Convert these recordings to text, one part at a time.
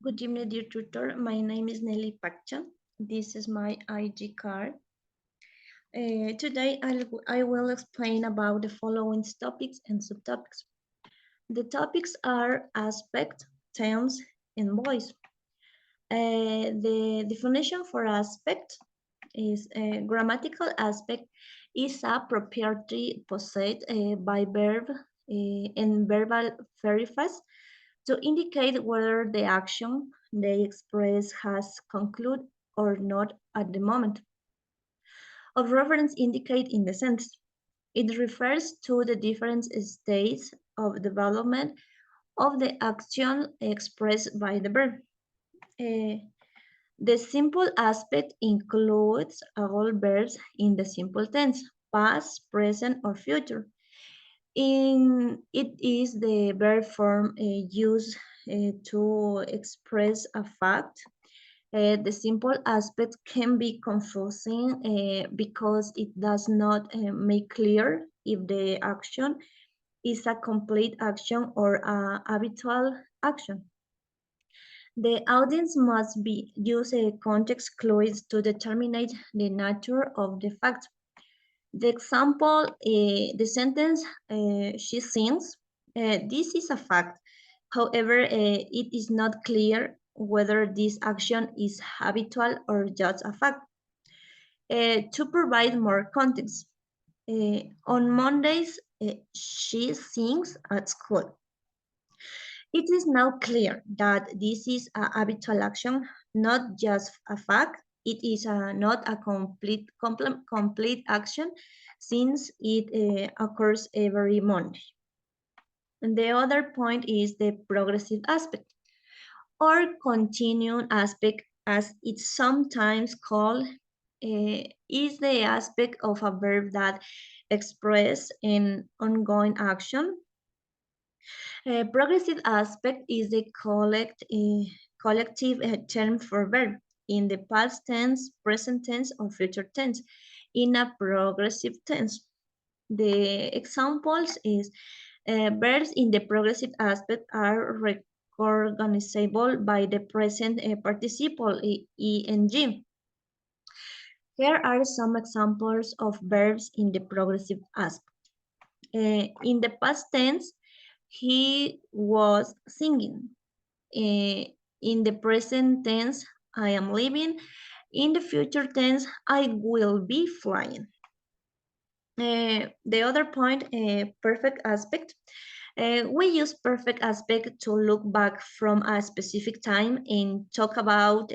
Good evening, dear tutor. My name is Nelly Pacha. This is my ID card. Today, I will explain about the following topics and subtopics. The topics are aspect, tense, and voice. The definition for aspect is a grammatical aspect is a property possessed by verb and verbal verifies to indicate whether the action they express has concluded or not at the moment of reference indicate in the sentence. It refers to the different states of development of the action expressed by the verb. Uh, the simple aspect includes all verbs in the simple tense, past, present, or future. It is the verb form used to express a fact. The simple aspect can be confusing because it does not make clear if the action is a complete action or a habitual action. The audience must be use a context clues to determine the nature of the fact. The example, the sentence, she sings, this is a fact. However, it is not clear whether this action is habitual or just a fact. To provide more context, on Mondays, she sings at school. It is now clear that this is a habitual action, not just a fact. It is not a complete action since it occurs every Monday. And the other point is the progressive aspect or continuing aspect as it's sometimes called is the aspect of a verb that express an ongoing action. Progressive aspect is the collective term for verb in the past tense, present tense, or future tense in a progressive tense. The examples is verbs in the progressive aspect are recognizable by the present participle ing. Here are some examples of verbs in the progressive aspect. In the past tense, he was singing. In the present tense, I am living. In the future tense, I will be flying. The other point, perfect aspect. We use perfect aspect to look back from a specific time and talk about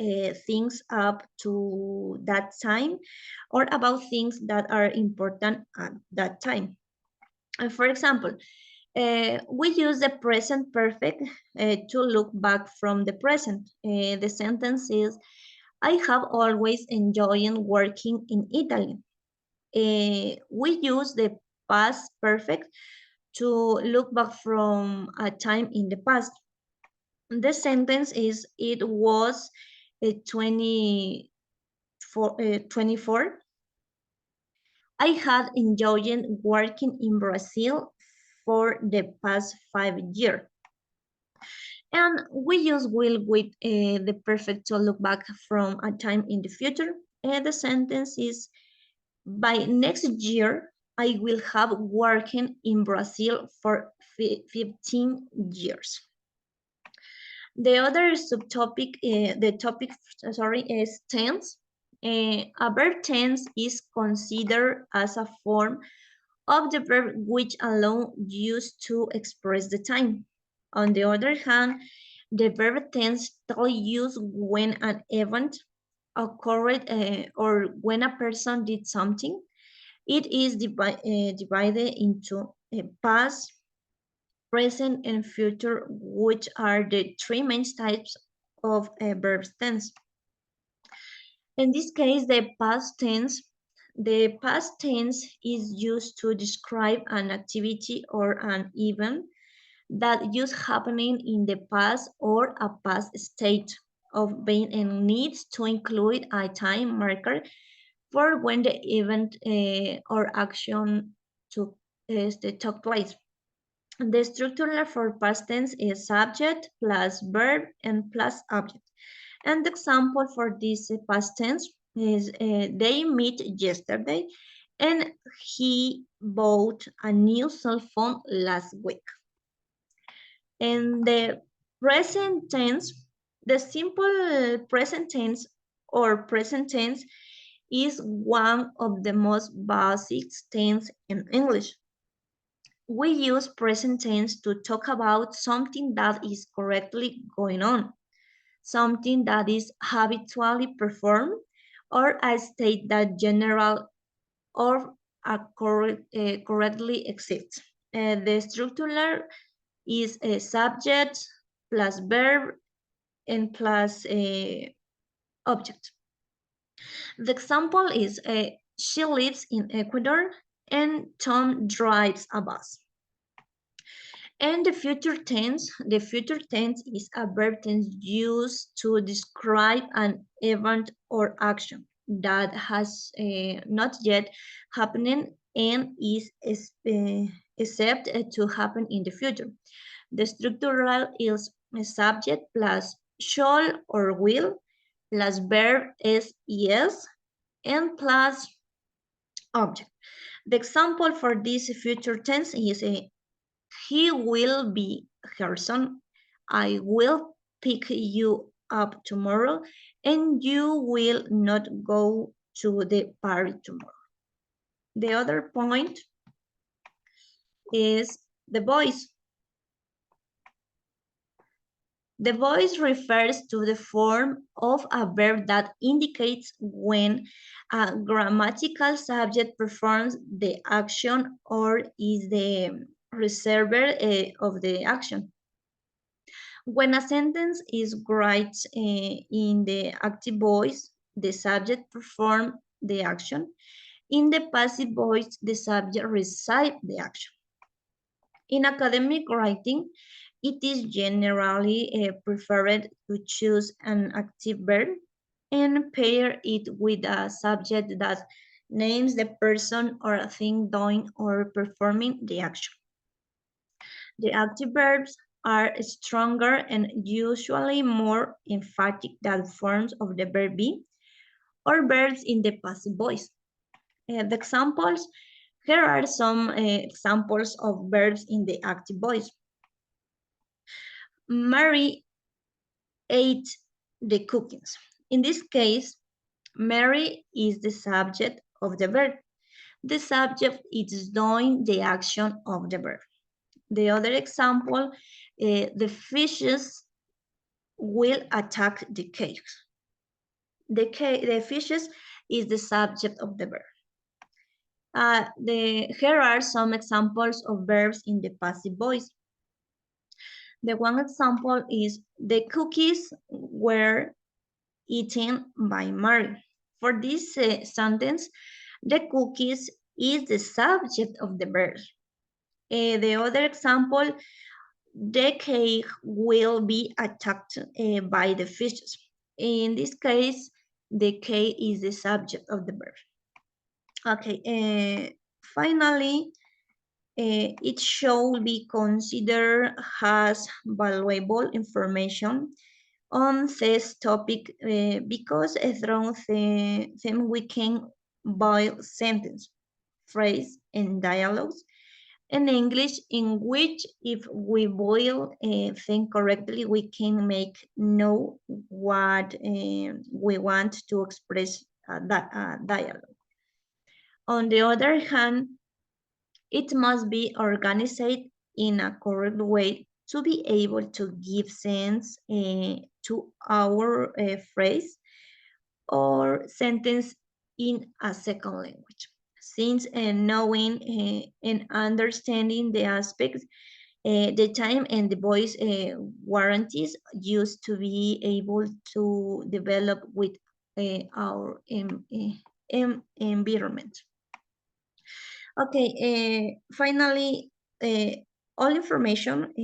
things up to that time or about things that are important at that time. For example, we use the present perfect to look back from the present. The sentence is, I have always enjoyed working in Italy. We use the past perfect to look back from a time in the past. The sentence is, it was 24. I had enjoyed working in Brazil for the past 5 years. And we use will with the perfect to look back from a time in the future. The sentence is, by next year, I will have working in Brazil for 15 years. The other subtopic, is tense. A verb tense is considered as a form of the verb which alone used to express the time. On the other hand, the verb tense tell use when an event occurred or when a person did something. It is divided into past, present, and future, which are the three main types of verb tense. In this case, the past tense is used to describe an activity or an event that just happening in the past or a past state of being and needs to include a time marker for when the event or action took place. The structure for past tense is subject plus verb and plus object. And the example for this past tense is they meet yesterday and he bought a new cell phone last week. In the present tense, the simple present tense or present tense is one of the most basic tense in English. We use present tense to talk about something that is correctly going on, something that is habitually performed, or a state that general or correctly exists. The structure is a subject plus verb and plus object. The example is she lives in Ecuador and Tom drives a bus. And the future tense is a verb tense used to describe an event or action that has not yet happened and is except to happen in the future. The structural is a subject plus shall or will plus verb is yes and plus object. The example for this future tense is he will be her son. I will pick you up tomorrow and you will not go to the party tomorrow. The other point is the voice. The voice refers to the form of a verb that indicates when a grammatical subject performs the action or is the receiver of the action. When a sentence is right in the active voice, the subject performs the action. In the passive voice, the subject receives the action. In academic writing, it is generally preferred to choose an active verb and pair it with a subject that names the person or a thing doing or performing the action. The active verbs are stronger and usually more emphatic than forms of the verb be or verbs in the passive voice. The examples, here are some examples of verbs in the active voice. Mary ate the cookies. In this case, Mary is the subject of the verb. The subject is doing the action of the verb. The other example, the fishes will attack the cake. The fishes is the subject of the verb. Here are some examples of verbs in the passive voice. The one example is the cookies were eaten by Mary. For this sentence, the cookies is the subject of the verb. The other example, the cake will be attacked by the fishes. In this case, the cake is the subject of the verb. Okay, finally, it should be considered as valuable information on this topic because through them we can build sentence, phrase, and dialogues in English in which if we boil think correctly, we can make know what we want to express that dialogue. On the other hand, it must be organized in a correct way to be able to give sense to our phrase or sentence in a second language. Since knowing and understanding the aspects, the time and the voice warranties used to be able to develop with our environment. Okay, finally, all information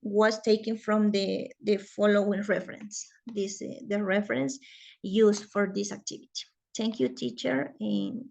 was taken from the following reference, the reference used for this activity. Thank you, teacher, and